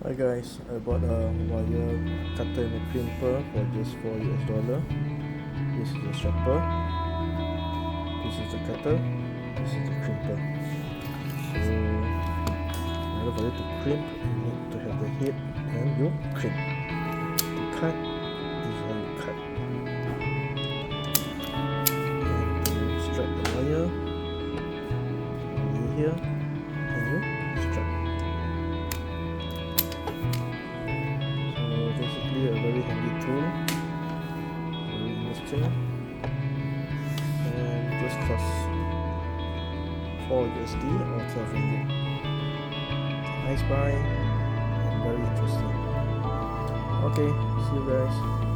Hi guys, I bought a wire cutter and a crimper for just $4 US. This is the strapper, this is the cutter, this is the crimper. So in order for you to crimp, you need to have the head and you crimp. To cut, this is how you cut. And to strap the wire, you lay here and you strap. Basically a very handy tool, very interesting, and just costs $4 or 12 ringgit. Nice buy and very interesting. Okay, see you guys.